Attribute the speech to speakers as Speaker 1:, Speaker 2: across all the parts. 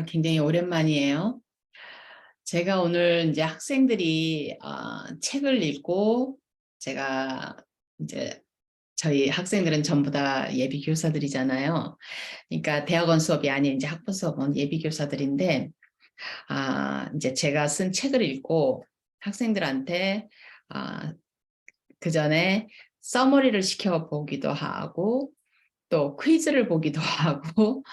Speaker 1: 굉장히 오랜만이에요. 제가 오늘 이제 학생들이 책을 읽고 제가 이제 저희 학생들은 전부 다 예비 교사들이잖아요. 그러니까 대학원 수업이 아닌 이제 학부 수업은 예비 교사들인데 이제 제가 쓴 책을 읽고 학생들한테 그 전에 서머리를 시켜보기도 하고 또 퀴즈를 보기도 하고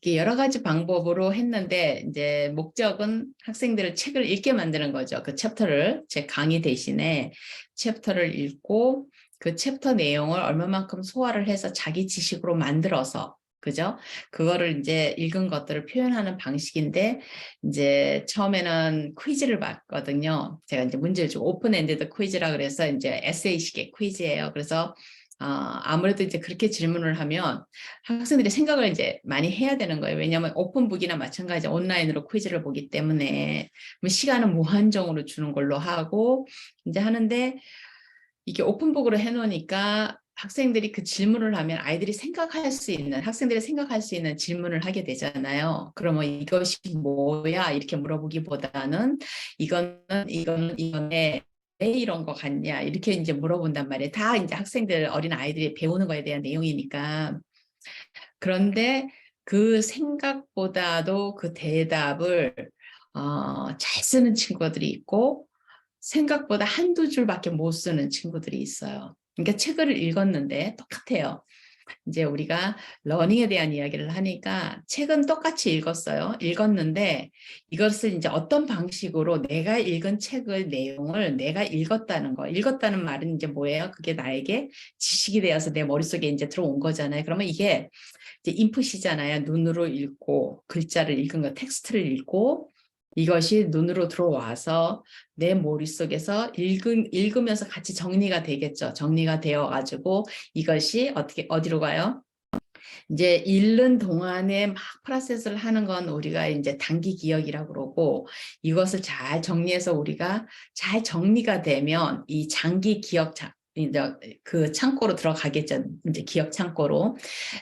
Speaker 1: 이게 여러 가지 방법으로 했는데 이제 목적은 학생들을 책을 읽게 만드는 거죠. 그 챕터를 제 강의 대신에 챕터를 읽고 그 챕터 내용을 얼마만큼 소화를 해서 자기 지식으로 만들어서 그죠? 그거를 이제 읽은 것들을 표현하는 방식인데 이제 처음에는 퀴즈를 봤거든요. 제가 이제 문제를 주고 오픈 엔디드 퀴즈라 그래서 이제 에세이식의 퀴즈예요. 그래서 아무래도 이제 그렇게 질문을 하면 학생들이 생각을 이제 많이 해야 되는 거예요. 왜냐하면 오픈북이나 마찬가지 온라인으로 퀴즈를 보기 때문에 시간은 무한정으로 주는 걸로 하고 이제 하는데 이게 오픈북으로 해놓으니까 학생들이 그 질문을 하면 아이들이 학생들이 생각할 수 있는 질문을 하게 되잖아요. 그러면 이것이 뭐야? 이렇게 물어보기보다는 이거는 왜 이런 거 같냐? 이렇게 이제 물어본단 말이에요. 다 이제 학생들, 어린 아이들이 배우는 거에 대한 내용이니까. 그런데 그 생각보다도 그 대답을 잘 쓰는 친구들이 있고 생각보다 한두 줄밖에 못 쓰는 친구들이 있어요. 그러니까 책을 읽었는데 똑같아요. 이제 우리가 러닝에 대한 이야기를 하니까 책은 똑같이 읽었는데 이것을 이제 어떤 방식으로 내가 읽은 책의 내용을 내가 읽었다는 거. 읽었다는 말은 이제 뭐예요? 그게 나에게 지식이 되어서 내 머릿속에 이제 들어온 거잖아요. 그러면 이게 이제 인풋이잖아요. 눈으로 읽고 글자를 읽은 거, 텍스트를 읽고 이것이 눈으로 들어와서 내 머릿속에서 읽으면서 같이 정리가 되겠죠. 정리가 되어 가지고 이것이 어디로 가요? 이제 읽는 동안에 막 프로세스를 하는 건 우리가 이제 단기 기억이라고 그러고 이것을 잘 정리해서 우리가 잘 정리가 되면 이 장기 기억 이제 그 창고로 들어가겠죠. 이제 기억 창고로.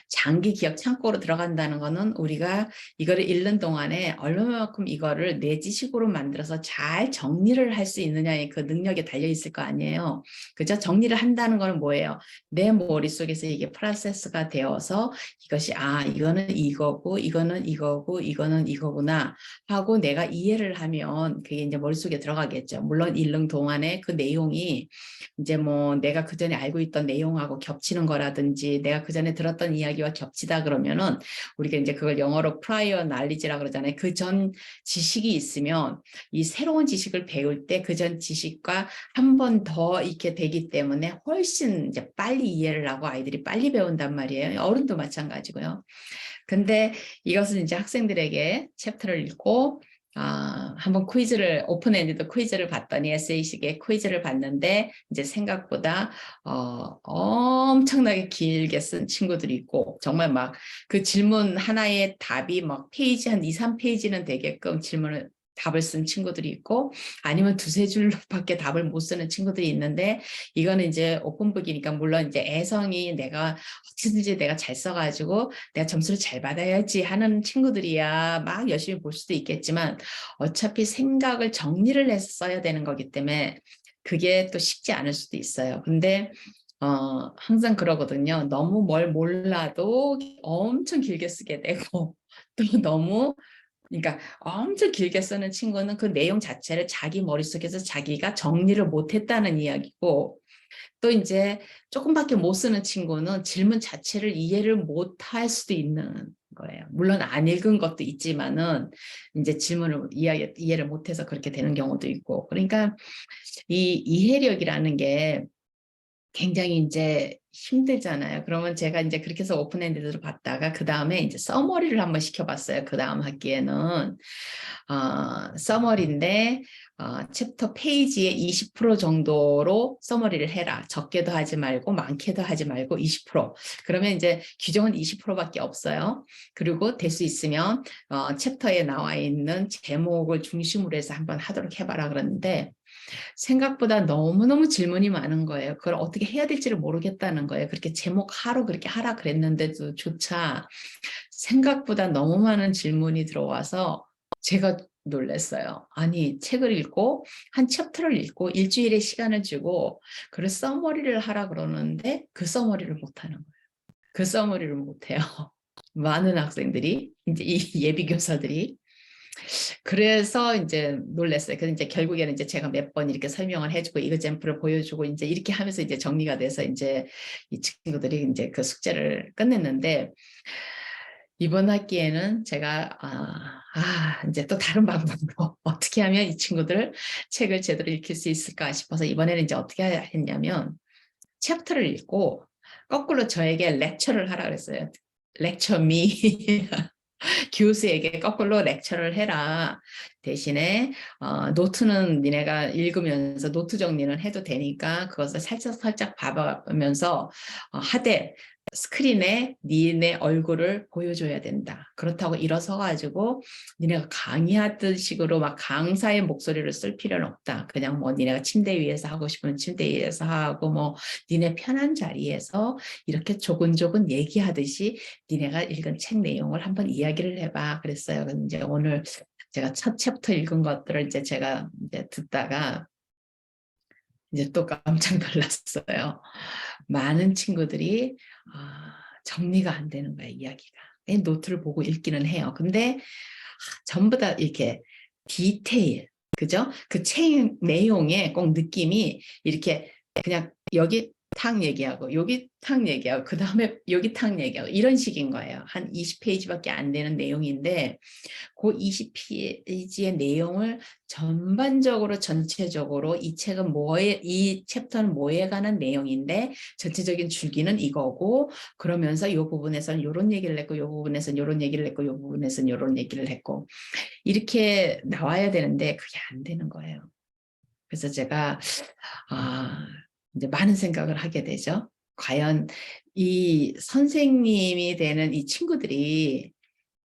Speaker 1: 장기 기억 창고로 들어간다는 거는 우리가 이거를 읽는 동안에 얼마만큼 이거를 내 지식으로 만들어서 잘 정리를 할 수 있느냐의 그 능력에 달려 있을 거 아니에요. 그죠? 정리를 한다는 건 뭐예요? 내 머릿속에서 이게 프로세스가 되어서 이것이 이거는 이거고 이거는 이거고 이거는 이거구나 하고 내가 이해를 하면 그게 이제 머릿속에 들어가겠죠. 물론 읽는 동안에 그 내용이 이제 뭐 내가 그전에 알고 있던 내용하고 겹치는 거라든지 내가 그전에 들었던 이야기와 겹치다 그러면은 우리가 이제 그걸 영어로 prior knowledge라 그러잖아요. 그 전 지식이 있으면 이 새로운 지식을 배울 때 그 전 지식과 한 번 더 있게 되기 때문에 훨씬 이제 빨리 이해를 하고 아이들이 빨리 배운단 말이에요. 어른도 마찬가지고요. 근데 이것은 이제 학생들에게 챕터를 읽고 한번 오픈 엔디드 퀴즈를 봤더니 에세이식의 퀴즈를 봤는데 이제 생각보다 엄청나게 길게 쓴 친구들이 있고 정말 막 그 질문 하나의 답이 막 페이지 한 2, 3페이지는 되게끔 답을 쓴 친구들이 있고 아니면 두세 줄밖에 답을 못 쓰는 친구들이 있는데 이거는 이제 오픈북이니까 물론 이제 어찌든지 내가 잘 써가지고 내가 점수를 잘 받아야지 하는 친구들이야 막 열심히 볼 수도 있겠지만 어차피 생각을 정리를 해서 써야 되는 거기 때문에 그게 또 쉽지 않을 수도 있어요. 근데 항상 그러거든요. 너무 뭘 몰라도 엄청 길게 쓰게 되고 또 그러니까 엄청 길게 쓰는 친구는 그 내용 자체를 자기 머릿속에서 자기가 정리를 못했다는 이야기고 또 이제 조금밖에 못 쓰는 친구는 질문 자체를 이해를 못할 수도 있는 거예요. 물론 안 읽은 것도 있지만은 이제 질문을 이해를 못해서 그렇게 되는 경우도 있고. 그러니까 이 이해력이라는 게 굉장히 이제 힘들잖아요. 그러면 제가 이제 그렇게 해서 오픈엔디드로 봤다가 그 다음에 이제 서머리를 한번 시켜봤어요. 그 다음 학기에는 서머리인데 챕터 페이지의 20% 정도로 서머리를 해라. 적게도 하지 말고 많게도 하지 말고 20%. 그러면 이제 규정은 20%밖에 없어요. 그리고 될 수 있으면 챕터에 나와 있는 제목을 중심으로 해서 한번 하도록 해봐라 그러는데 생각보다 너무너무 질문이 많은 거예요. 그걸 어떻게 해야 될지를 모르겠다는 거예요. 그렇게 제목하러 그렇게 하라 그랬는데도 조차 생각보다 너무 많은 질문이 들어와서 제가 놀랐어요. 아니, 책을 읽고 한 챕터를 읽고 일주일의 시간을 주고 그걸 써머리를 하라 그러는데 그 써머리를 못하는 거예요. 그 써머리를 못해요. 많은 학생들이 이제 이 예비 교사들이 그래서 이제 놀랐어요. 그래서 이제 결국에는 이제 제가 몇 번 이렇게 설명을 해주고 이거잼플을 보여주고 이제 이렇게 하면서 이제 정리가 돼서 이제 이 친구들이 이제 그 숙제를 끝냈는데 이번 학기에는 제가 이제 또 다른 방법으로 어떻게 하면 이 친구들 책을 제대로 읽힐 수 있을까 싶어서 이번에는 이제 어떻게 했냐면 챕터를 읽고 거꾸로 저에게 렉처를 하라 그랬어요. lecture me. 교수에게 거꾸로 렉처를 해라. 대신에 노트는 니네가 읽으면서 노트 정리는 해도 되니까 그것을 살짝 봐가면서 하되 스크린에 니네 얼굴을 보여줘야 된다. 그렇다고 일어서 가지고 니네가 강의하듯 식으로 막 강사의 목소리를 쓸 필요는 없다. 그냥 뭐 니네가 침대 위에서 하고 싶으면 침대 위에서 하고 뭐 니네 편한 자리에서 이렇게 조근조근 얘기하듯이 니네가 읽은 책 내용을 한번 이야기를 해봐. 그랬어요. 그래서 이제 오늘 제가 첫 챕터 읽은 것들을 이제 제가 이제 듣다가 이제 또 깜짝 놀랐어요. 많은 친구들이 정리가 안 되는 거야, 이야기가. 노트를 보고 읽기는 해요. 근데 전부 다 이렇게 디테일, 그죠? 그 책 내용에 꼭 느낌이 이렇게 그냥 여기 탁 얘기하고 여기 탁 얘기하고 그 다음에 여기 탁 얘기하고 이런 식인 거예요. 한 20페이지밖에 안 되는 내용인데 그 20페이지의 내용을 전반적으로 전체적으로 이 책은 이 챕터는 뭐에 관한 내용인데 전체적인 줄기는 이거고 그러면서 이 부분에서는 이런 얘기를 했고 이 부분에서는 이런 얘기를 했고 이 부분에서는 이런 얘기를 했고 이렇게 나와야 되는데 그게 안 되는 거예요. 그래서 제가 이제 많은 생각을 하게 되죠. 과연 이 선생님이 되는 이 친구들이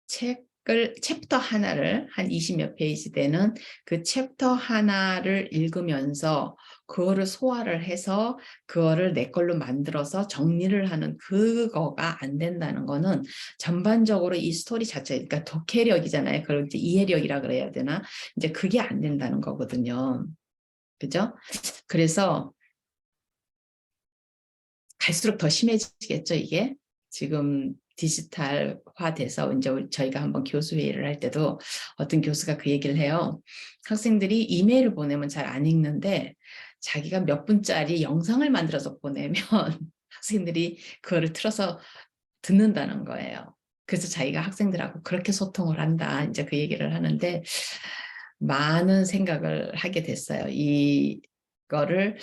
Speaker 1: 챕터 하나를 한 20몇 페이지 되는 그 챕터 하나를 읽으면서 그거를 소화를 해서 그거를 내 걸로 만들어서 정리를 하는 그거가 안 된다는 거는 전반적으로 이 스토리 자체, 그러니까 독해력이잖아요. 그걸 이제 이해력이라 그래야 되나? 이제 그게 안 된다는 거거든요. 그죠? 그래서 갈수록 더 심해지겠죠, 이게? 지금 디지털화 돼서 이제 저희가 한번 교수 회의를 할 때도 어떤 교수가 그 얘기를 해요. 학생들이 이메일을 보내면 잘 안 읽는데 자기가 몇 분짜리 영상을 만들어서 보내면 학생들이 그거를 틀어서 듣는다는 거예요. 그래서 자기가 학생들하고 그렇게 소통을 한다. 이제 그 얘기를 하는데 많은 생각을 하게 됐어요. 이거를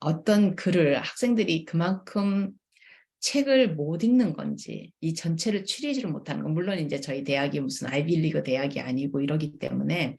Speaker 1: 어떤 글을 학생들이 그만큼 책을 못 읽는 건지 이 전체를 추리지를 못하는 건 물론 이제 저희 대학이 무슨 아이비리그 대학이 아니고 이러기 때문에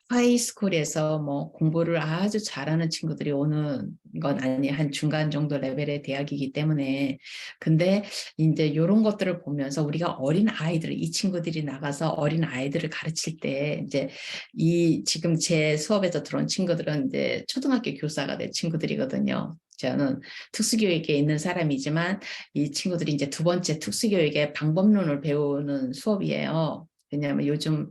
Speaker 1: 하이스쿨에서 뭐 공부를 아주 잘하는 친구들이 오는 건 아니 한 중간 정도 레벨의 대학이기 때문에 근데 이제 이런 것들을 보면서 우리가 어린 아이들 이 친구들이 나가서 어린 아이들을 가르칠 때 이제 이 지금 제 수업에서 들어온 친구들은 이제 초등학교 교사가 된 친구들이거든요. 저는 특수교육에 있는 사람이지만 이 친구들이 이제 두 번째 특수교육의 방법론을 배우는 수업이에요. 왜냐하면 요즘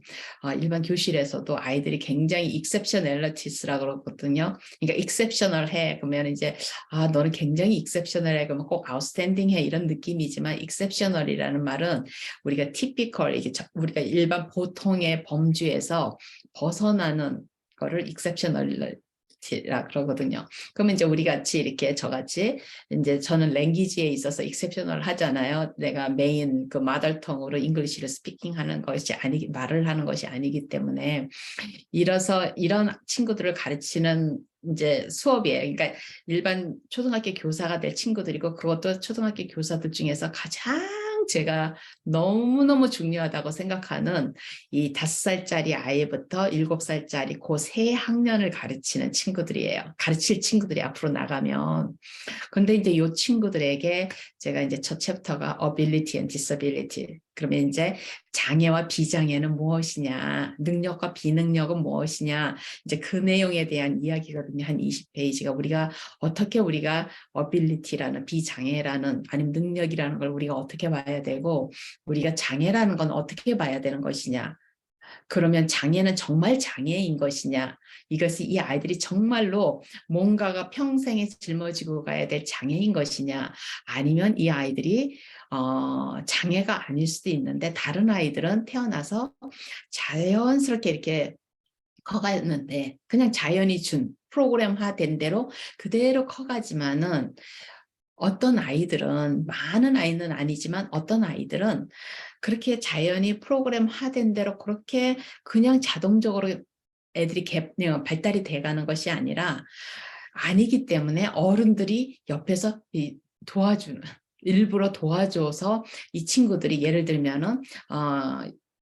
Speaker 1: 일반 교실에서도 아이들이 굉장히 exceptionality라고 그러거든요. 그러니까 exceptional 해. 그러면 이제 너는 굉장히 exceptional 해. 그러면 꼭 outstanding 해. 이런 느낌이지만 exceptional이라는 말은 우리가 typical, 이게 우리가 일반 보통의 범주에서 벗어나는 거를 exceptional 라 그러거든요. 그러면 이제 우리 같이 이렇게 저같이 이제 저는 랭귀지에 있어서 익셉셔널 하잖아요. 내가 메인 그 마더텅으로 잉글리시를 스피킹하는 것이 말을 하는 것이 아니기 때문에 이런 친구들을 가르치는 이제 수업이에요. 그러니까 일반 초등학교 교사가 될 친구들이고 그것도 초등학교 교사들 중에서 가장 제가 너무너무 중요하다고 생각하는 이 5살짜리 아이부터 7살짜리 그 세 학년을 가르치는 친구들이에요. 가르칠 친구들이 앞으로 나가면. 근데 이제 이 친구들에게 제가 이제 첫 챕터가 ability and disability. 그러면 이제 장애와 비장애는 무엇이냐, 능력과 비능력은 무엇이냐, 이제 그 내용에 대한 이야기거든요. 한 20페이지가 우리가 ability라는 비장애라는 아니면 능력이라는 걸 우리가 어떻게 봐야 되고 우리가 장애라는 건 어떻게 봐야 되는 것이냐. 그러면 장애는 정말 장애인 것이냐? 이것이 이 아이들이 정말로 뭔가가 평생에 짊어지고 가야 될 장애인 것이냐? 아니면 이 아이들이 장애가 아닐 수도 있는데 다른 아이들은 태어나서 자연스럽게 이렇게 커갔는데 그냥 자연이 준 프로그램화된 대로 그대로 커가지만은 어떤 아이들은 많은 아이는 아니지만 어떤 아이들은 그렇게 자연이 프로그램화된 대로 그렇게 그냥 자동적으로 애들이 발달이 돼가는 것이 아니라 아니기 때문에 어른들이 옆에서 도와주는 일부러 도와줘서 이 친구들이 예를 들면은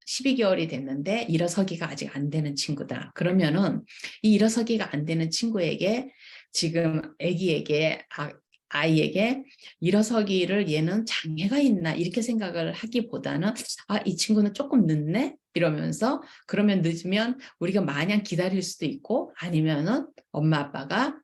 Speaker 1: 12개월이 됐는데 일어서기가 아직 안 되는 친구다. 그러면은 이 일어서기가 안 되는 친구에게 지금 아이에게 일어서기를 얘는 장애가 있나 이렇게 생각을 하기보다는 이 친구는 조금 늦네 이러면서 그러면 늦으면 우리가 마냥 기다릴 수도 있고 아니면은 엄마 아빠가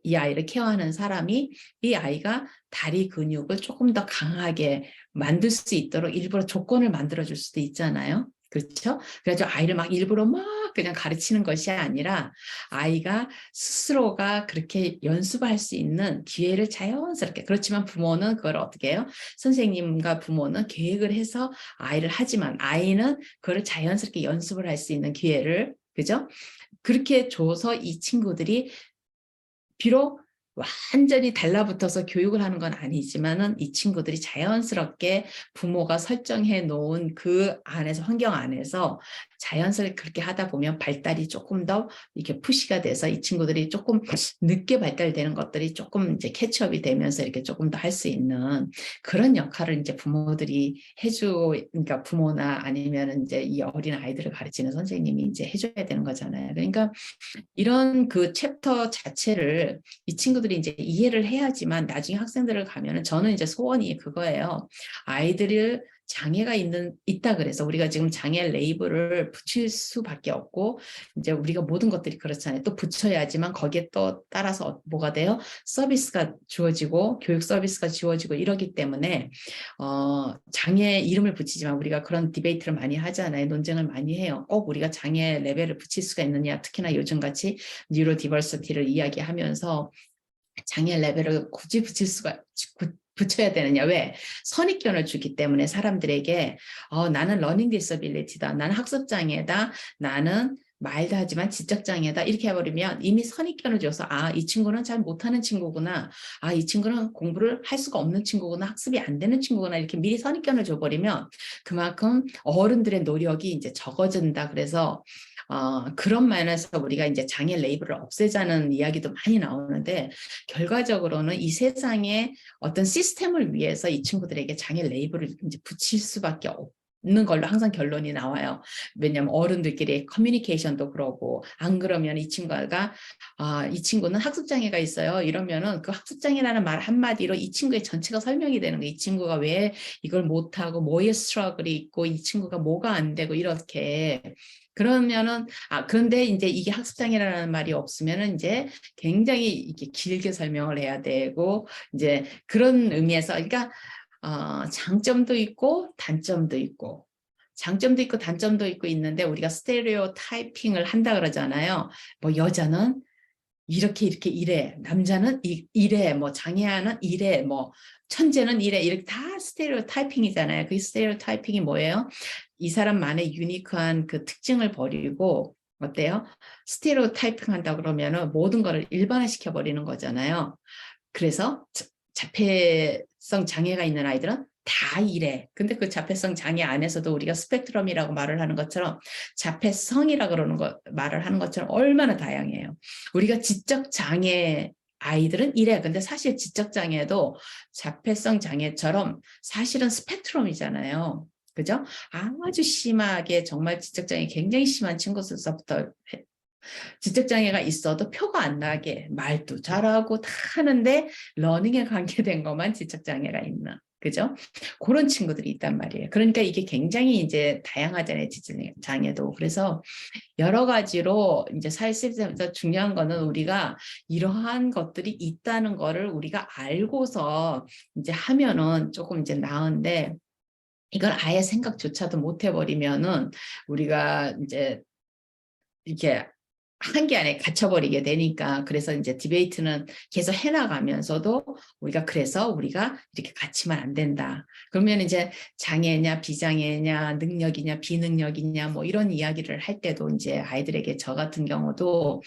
Speaker 1: 이 아이를 케어하는 사람이 이 아이가 다리 근육을 조금 더 강하게 만들 수 있도록 일부러 조건을 만들어줄 수도 있잖아요. 그렇죠? 그래서 아이를 막 일부러 막 그냥 가르치는 것이 아니라 아이가 스스로가 그렇게 연습할 수 있는 기회를 자연스럽게 그렇지만 부모는 그걸 어떻게 해요? 선생님과 부모는 계획을 해서 아이를 하지만 아이는 그걸 자연스럽게 연습을 할 수 있는 기회를 그죠? 그렇게 줘서 이 친구들이 비록 완전히 달라붙어서 교육을 하는 건 아니지만은 이 친구들이 자연스럽게 부모가 설정해 놓은 그 안에서 환경 안에서 자연스럽게 그렇게 하다 보면 발달이 조금 더 이렇게 푸시가 돼서 이 친구들이 조금 늦게 발달되는 것들이 조금 이제 캐치업이 되면서 이렇게 조금 더 할 수 있는 그런 역할을 이제 부모들이 그러니까 부모나 아니면 이제 이 어린 아이들을 가르치는 선생님이 이제 해줘야 되는 거잖아요. 그러니까 이런 그 챕터 자체를 이 친구들이 이제 이해를 해야지만 나중에 학생들을 가면은 저는 이제 소원이 그거예요. 아이들을 장애가 있다 그래서 우리가 지금 장애 레이블을 붙일 수밖에 없고 이제 우리가 모든 것들이 그렇잖아요. 또 붙여야지만 거기에 또 따라서 뭐가 돼요? 서비스가 주어지고 교육 서비스가 주어지고 이러기 때문에 장애 이름을 붙이지만 우리가 그런 디베이트를 많이 하잖아요. 논쟁을 많이 해요. 꼭 우리가 장애 레벨을 붙일 수가 있느냐. 특히나 요즘같이 뉴로 디버시티를 이야기하면서 장애 레벨을 굳이 붙여야 되느냐. 왜? 선입견을 주기 때문에 사람들에게 나는 러닝 디서빌리티다. 나는 학습장애다. 나는 말도 하지만 지적장애다. 이렇게 해버리면 이미 선입견을 줘서 이 친구는 잘 못하는 친구구나. 이 친구는 공부를 할 수가 없는 친구구나. 학습이 안 되는 친구구나. 이렇게 미리 선입견을 줘버리면 그만큼 어른들의 노력이 이제 적어진다. 그래서 그런 면에서 우리가 이제 장애 레이블을 없애자는 이야기도 많이 나오는데 결과적으로는 이 세상에 어떤 시스템을 위해서 이 친구들에게 장애 레이블을 이제 붙일 수밖에 없는 걸로 항상 결론이 나와요. 왜냐하면 어른들끼리 커뮤니케이션도 그러고 안 그러면 이 친구는 학습장애가 있어요. 이러면은 그 학습장애라는 말 한마디로 이 친구의 전체가 설명이 되는 거예요. 이 친구가 왜 이걸 못하고 뭐의 스트러글이 있고 이 친구가 뭐가 안 되고 이렇게 그러면은 그런데 이제 이게 학습장애라는 말이 없으면은 이제 굉장히 이렇게 길게 설명을 해야 되고 이제 그런 의미에서 그러니까 장점도 있고 단점도 있고 장점도 있고 단점도 있고 있는데 우리가 스테레오 타이핑을 한다 그러잖아요. 뭐 여자는 이렇게 이래 남자는 이래 뭐 장애아는 이래 뭐 천재는 이래 이렇게 다 스테레오 타이핑이잖아요. 그 스테레오 타이핑이 뭐예요? 이 사람만의 유니크한 그 특징을 버리고 어때요? 스테레오 타이핑 한다 그러면은 모든 거를 일반화시켜 버리는 거잖아요. 그래서 자폐성 장애가 있는 아이들은 다 이래. 근데 그 자폐성 장애 안에서도 우리가 스펙트럼이라고 말을 하는 것처럼 자폐성이라 그러는 거 말을 하는 것처럼 얼마나 다양해요. 우리가 지적 장애 아이들은 이래. 근데 사실 지적 장애도 자폐성 장애처럼 사실은 스펙트럼이잖아요. 그죠? 아주 심하게 정말 지적장애 굉장히 심한 친구들서부터 지적장애가 있어도 표가 안 나게 말도 잘하고 다 하는데 러닝에 관계된 것만 지적장애가 있는. 그죠? 그런 친구들이 있단 말이에요. 그러니까 이게 굉장히 이제 다양하잖아요, 지적 장애도. 그래서 여러 가지로 이제 사회 시스템에서 중요한 거는 우리가 이러한 것들이 있다는 거를 우리가 알고서 이제 하면은 조금 이제 나은데, 이걸 아예 생각조차도 못 해버리면은 우리가 이제 이렇게 한계 안에 갇혀버리게 되니까. 그래서 이제 디베이트는 계속 해나가면서도 우리가 이렇게 갇히면 안 된다. 그러면 이제 장애냐 비장애냐 능력이냐 비능력이냐 뭐 이런 이야기를 할 때도 이제 아이들에게 저 같은 경우도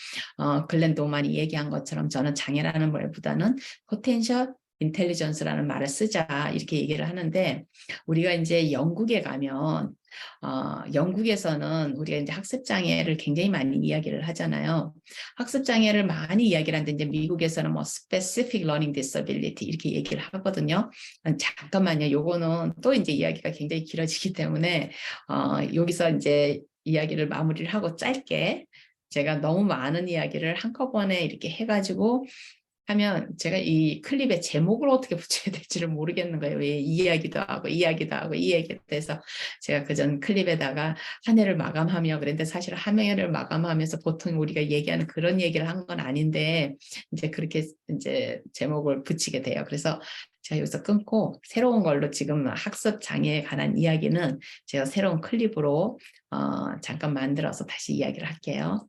Speaker 1: 글렌 도만이 얘기한 것처럼 저는 장애라는 말보다는 포텐셜 인텔리전스라는 말을 쓰자 이렇게 얘기를 하는데, 우리가 이제 영국에 가면 영국에서는 우리가 이제 학습 장애를 굉장히 많이 이야기를 하잖아요. 학습 장애를 많이 이야기를 하는데 이제 미국에서는 뭐 specific learning disability 이렇게 얘기를 하거든요. 잠깐만요. 요거는 또 이제 이야기가 굉장히 길어지기 때문에 여기서 이제 이야기를 마무리를 하고 짧게, 제가 너무 많은 이야기를 한꺼번에 이렇게 해가지고 하면 제가 이 클립의 제목을 어떻게 붙여야 될지를 모르겠는 거예요. 왜 이야기도 하고 이야기도 하고 이 얘기도 해서 제가 그전 클립에다가 한 해를 마감하며 그랬는데, 사실 한 해를 마감하면서 보통 우리가 얘기하는 그런 얘기를 한 건 아닌데 이제 그렇게 이제 제목을 붙이게 돼요. 그래서 제가 여기서 끊고 새로운 걸로, 지금 학습 장애에 관한 이야기는 제가 새로운 클립으로 잠깐 만들어서 다시 이야기를 할게요.